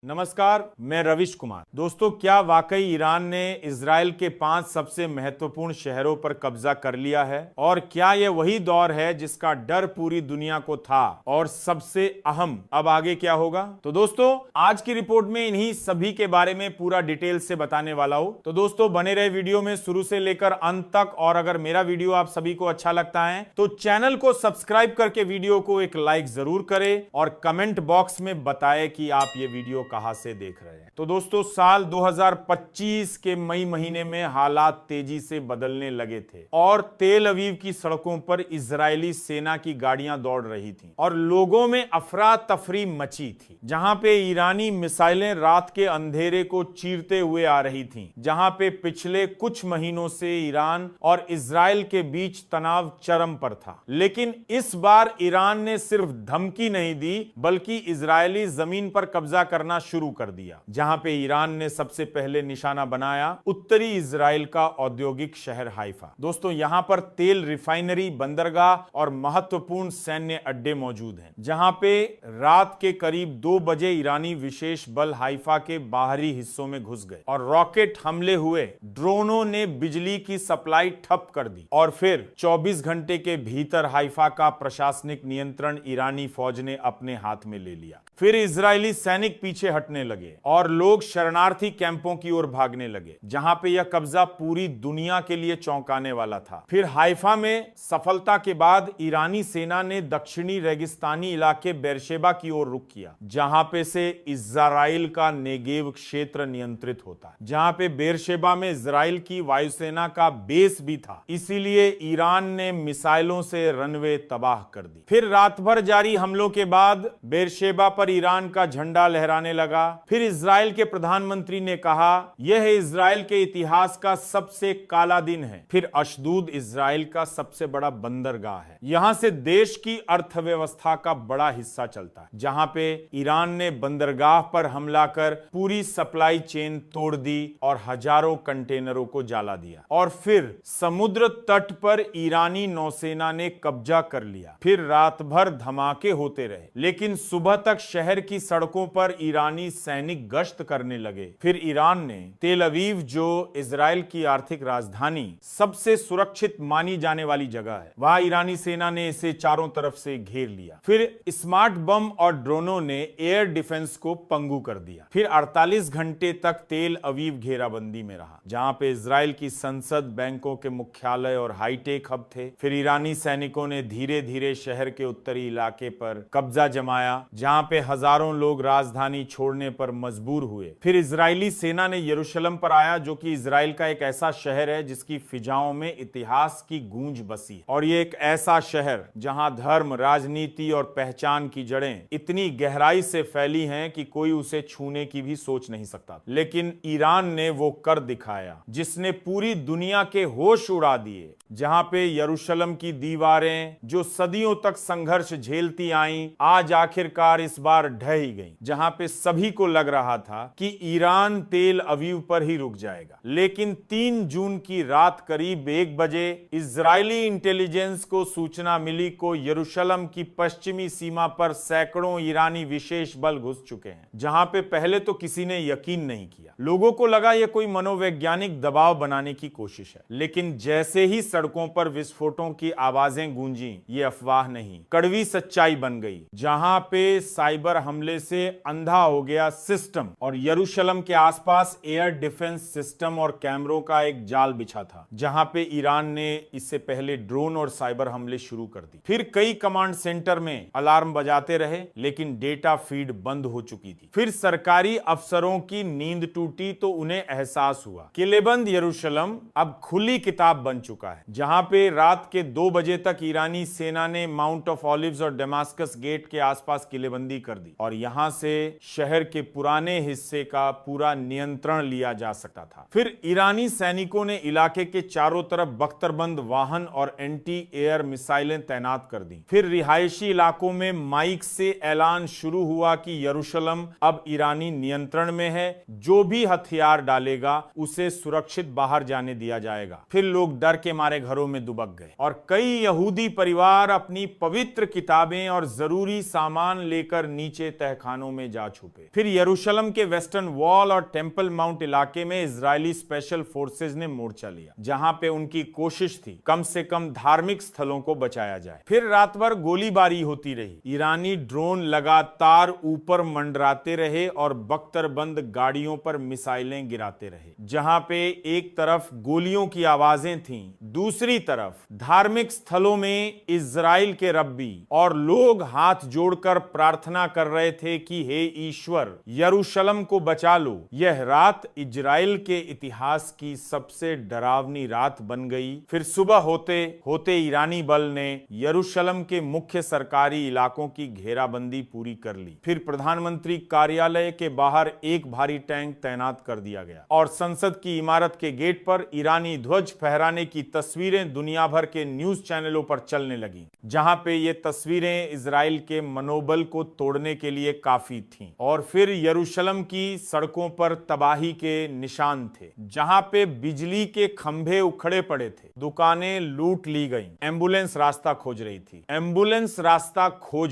नमस्कार, मैं रविश कुमार। दोस्तों, क्या वाकई ईरान ने इजराइल के 5 सबसे महत्वपूर्ण शहरों पर कब्जा कर लिया है? और क्या यह वही दौर है जिसका डर पूरी दुनिया को था? और सबसे अहम, अब आगे क्या होगा? तो दोस्तों, आज की रिपोर्ट में इन्हीं सभी के बारे में पूरा डिटेल से बताने वाला हूं। तो दोस्तों, बने रहे वीडियो में शुरू से लेकर अंत तक। और अगर मेरा वीडियो आप सभी को अच्छा लगता है तो चैनल को सब्सक्राइब करके वीडियो को एक लाइक जरूर करें और कमेंट बॉक्स में बताएं कि आप ये वीडियो कहां से देख रहे हैं। तो दोस्तों, साल 2025 के मई महीने में हालात तेजी से बदलने लगे थे और तेल अवीव की सड़कों पर इजरायली सेना की गाड़ियां दौड़ रही थीं और लोगों में अफरा तफरी मची थी। जहां पे ईरानी मिसाइलें रात के अंधेरे को चीरते हुए आ रही थीं, जहां पे पिछले कुछ महीनों से ईरान और इजराइल के बीच तनाव चरम पर था। लेकिन इस बार ईरान ने सिर्फ धमकी नहीं दी बल्कि इजरायली जमीन पर कब्जा करना शुरू कर दिया। जहां पे ईरान ने सबसे पहले निशाना बनाया उत्तरी इजराइल का औद्योगिक शहर हाइफा। दोस्तों, यहां पर तेल रिफाइनरी, बंदरगाह और महत्वपूर्ण सैन्य अड्डे मौजूद हैं। जहां पे रात के करीब 2 बजे ईरानी विशेष बल हाइफा के बाहरी हिस्सों में घुस गए और रॉकेट हमले हुए। ड्रोनों ने बिजली की सप्लाई ठप कर दी और फिर 24 घंटे के भीतर हाइफा का प्रशासनिक नियंत्रण ईरानी फौज ने अपने हाथ में ले लिया। फिर इजरायली सैनिक पीछे हटने लगे और लोग शरणार्थी कैंपों की ओर भागने लगे, जहां पे यह कब्जा पूरी दुनिया के लिए चौंकाने वाला था। फिर हाइफा में सफलता के बाद ईरानी सेना ने दक्षिणी रेगिस्तानी इलाके बेरशेबा की ओर रुख किया, जहां पे से इजराइल का नेगेव क्षेत्र नियंत्रित होता है। जहां पे बेरशेबा में इजराइल की वायुसेना का बेस भी था, इसीलिए ईरान ने मिसाइलों से रनवे तबाह कर दी। फिर रात भर जारी हमलों के बाद बेरशेबा पर ईरान का झंडा लहराने लगा। फिर इजराइल के प्रधानमंत्री ने कहा, यह इजराइल के इतिहास का सबसे काला दिन है। फिर अशदूद इजराइल का सबसे बड़ा बंदरगाह है। यहां से देश की अर्थव्यवस्था का बड़ा हिस्सा चलता है। जहां पे ईरान ने बंदरगाह पर हमला कर पूरी सप्लाई चेन तोड़ दी और हजारों कंटेनरों को जला दिया। और फिर समुद्र तट पर ईरानी नौसेना ने कब्जा कर लिया। फिर रात भर धमाके होते रहे, लेकिन सुबह तक शहर की सड़कों पर ईरानी सैनिक गश्त करने लगे। फिर ईरान ने तेल अवीव, जो इजराइल की आर्थिक राजधानी, सबसे सुरक्षित मानी जाने वाली जगह है, वहां ईरानी सेना ने इसे चारों तरफ से घेर लिया। फिर स्मार्ट बम और ड्रोनों ने एयर डिफेंस को पंगु कर दिया। फिर 48 घंटे तक तेल अवीव घेराबंदी में रहा, जहां पे इजराइल की संसद, बैंकों के मुख्यालय और हाईटेक हब थे। फिर ईरानी सैनिकों ने धीरे धीरे शहर के उत्तरी इलाके पर कब्जा जमाया, जहां पे हजारों लोग राजधानी छोड़ने पर मजबूर हुए। फिर इजरायली सेना ने यरूशलेम पर आया, जो कि इजराइल का एक ऐसा शहर है जिसकी फिजाओं में इतिहास की गूंज बसी है। और ये एक ऐसा शहर जहां धर्म, राजनीति और पहचान की जड़ें इतनी गहराई से फैली हैं कि कोई उसे छूने की भी सोच नहीं सकता। लेकिन ईरान ने वो कर दिखाया जिसने पूरी दुनिया के होश उड़ा दिए। जहां पे यरूशलेम की दीवारें, जो सदियों तक संघर्ष झेलती आईं, आज आखिरकार इस बार ढह ही गई। जहां पे सभी को लग रहा था कि ईरान तेल अवीव पर ही रुक जाएगा। लेकिन 3 जून की रात करीब 1 बजे इजरायली इंटेलिजेंस को सूचना मिली को यरूशलेम की पश्चिमी सीमा पर सैकड़ों ईरानी विशेष बल घुस चुके हैं। जहां पे पहले तो किसी ने यकीन नहीं किया। लोगों को लगा यह कोई मनोवैज्ञानिक दबाव बनाने की कोशिश है। लेकिन जैसे ही सड़कों पर विस्फोटों की आवाजें गूंजी, ये अफवाह नहीं, कड़वी सच्चाई बन गई। जहां पे साइबर हमले से अंधा हो गया सिस्टम और यरूशलेम के आसपास एयर डिफेंस सिस्टम और कैमरों का एक जाल बिछा था, जहां पे ईरान ने इससे पहले ड्रोन और साइबर हमले शुरू कर दी। फिर कई कमांड सेंटर में अलार्म बजाते रहे, लेकिन डेटा फीड बंद हो चुकी थी। फिर सरकारी अफसरों की नींद टूटी तो उन्हें एहसास हुआ किलेबंद यरूशलेम अब खुली किताब बन चुका है। जहां पे रात के 2 बजे तक ईरानी सेना ने माउंट ऑफ ऑलिव्स और डेमास्कस गेट के आसपास किलेबंदी कर दी और यहां से शहर के पुराने हिस्से का पूरा नियंत्रण लिया जा सकता था। फिर ईरानी सैनिकों ने इलाके के चारों तरफ बख्तरबंद वाहन और एंटी एयर मिसाइलें तैनात कर दी। फिर रिहायशी इलाकों में माइक से ऐलान शुरू हुआ कि यरूशलेम अब ईरानी नियंत्रण में है, जो भी हथियार डालेगा उसे सुरक्षित बाहर जाने दिया जाएगा। फिर लोग डर के मारे घरों में दुबक गए और कई यहूदी परिवार अपनी पवित्र किताबें और जरूरी सामान लेकर नीचे तहखानों में जा छुपे। पे। फिर यरूशलेम के वेस्टर्न वॉल और टेम्पल माउंट इलाके में इजरायली स्पेशल फोर्सेज ने मोर्चा लिया, जहां पे उनकी कोशिश थी कम से कम धार्मिक स्थलों को बचाया जाए। फिर रात भर गोलीबारी होती रही, ईरानी ड्रोन लगातार ऊपर मंडराते रहे और बख्तरबंद गाड़ियों पर मिसाइलें गिराते रहे। जहां पे एक तरफ गोलियों की आवाजें थीं, दूसरी तरफ धार्मिक स्थलों में इजराइल के रब्बी और लोग हाथ जोड़कर प्रार्थना कर रहे थे कि हे ईश्वर, यरूशलेम को बचा लो। यह रात इजराइल के इतिहास की सबसे डरावनी रात बन गई। फिर सुबह होते होते ईरानी बल ने यरूशलेम के मुख्य सरकारी इलाकों की घेराबंदी पूरी कर ली। फिर प्रधानमंत्री कार्यालय के बाहर एक भारी टैंक तैनात कर दिया गया और संसद की इमारत के गेट पर ईरानी ध्वज फहराने की तस्वीरें दुनिया भर के न्यूज चैनलों पर चलने लगी, जहां पे ये तस्वीरें इजराइल के मनोबल को तोड़ने के लिए काफी थीं। और फिर यरूशलेम की सड़कों पर तबाही के निशान थे, जहां पे बिजली के खंभे उखड़े पड़े थे, दुकानें लूट ली गईं, एम्बुलेंस रास्ता खोज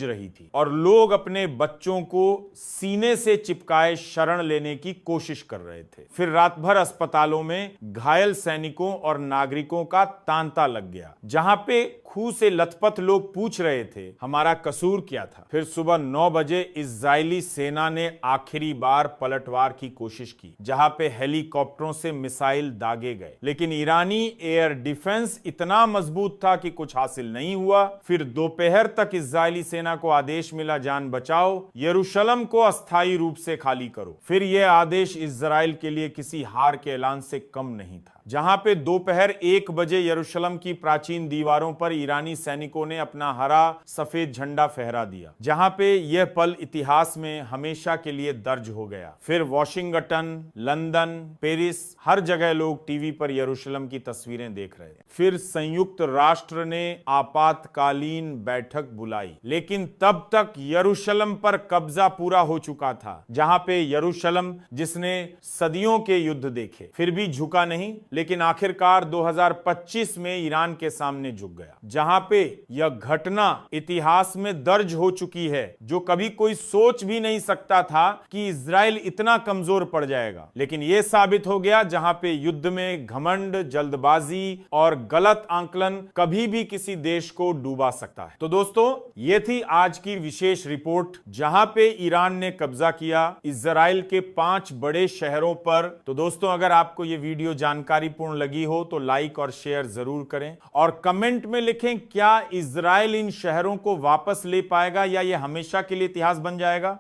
रही थी और लोग अपने बच्चों को सीने से चिपकाए शरण लेने की कोशिश कर रहे थे। फिर रात भर अस्पतालों में घायल सैनिकों और नागरिकों का तांता लग गया, जहां पे खूह से लथपथ लोग पूछ रहे थे हमारा कसूर क्या था। फिर सुबह 9 बजे इजरायली सेना ने आखिरी बार पलटवार की कोशिश की, जहां पे हेलीकॉप्टरों से मिसाइल दागे गए, लेकिन ईरानी एयर डिफेंस इतना मजबूत था कि कुछ हासिल नहीं हुआ। फिर दोपहर तक इजरायली सेना को आदेश मिला, जान बचाओ, यरूशलेम को अस्थायी रूप से खाली करो। फिर यह आदेश इजराइल के लिए किसी हार के ऐलान से कम नहीं था। जहां पे दोपहर 1 बजे यरूशलेम की प्राचीन दीवारों पर ईरानी सैनिकों ने अपना हरा सफेद झंडा फहरा दिया, जहां पे यह पल इतिहास में हमेशा के लिए दर्ज हो गया। फिर वॉशिंगटन, लंदन, पेरिस, हर जगह लोग टीवी पर यरूशलेम की तस्वीरें देख रहे थे। फिर संयुक्त राष्ट्र ने आपातकालीन बैठक बुलाई, लेकिन तब तक यरूशलेम पर कब्जा पूरा हो चुका था, जहां पे यरूशलेम जिसने सदियों के युद्ध देखे फिर भी झुका नहीं, लेकिन आखिरकार 2025 में ईरान के सामने झुक गया, जहां पे यह घटना इतिहास में दर्ज हो चुकी है, जो कभी कोई सोच भी नहीं सकता था कि इजराइल इतना कमजोर पड़ जाएगा। लेकिन यह साबित हो गया, जहां पे युद्ध में घमंड, जल्दबाजी और गलत आंकलन कभी भी किसी देश को डूबा सकता है। तो दोस्तों, ये थी आज की विशेष रिपोर्ट, जहां पे ईरान ने कब्जा किया इजराइल के 5 बड़े शहरों पर। तो दोस्तों, अगर आपको यह वीडियो जानकारीपूर्ण लगी हो तो लाइक और शेयर जरूर करें और कमेंट में लिखें, क्या इजराइल इन शहरों को वापस ले पाएगा या यह हमेशा के लिए इतिहास बन जाएगा।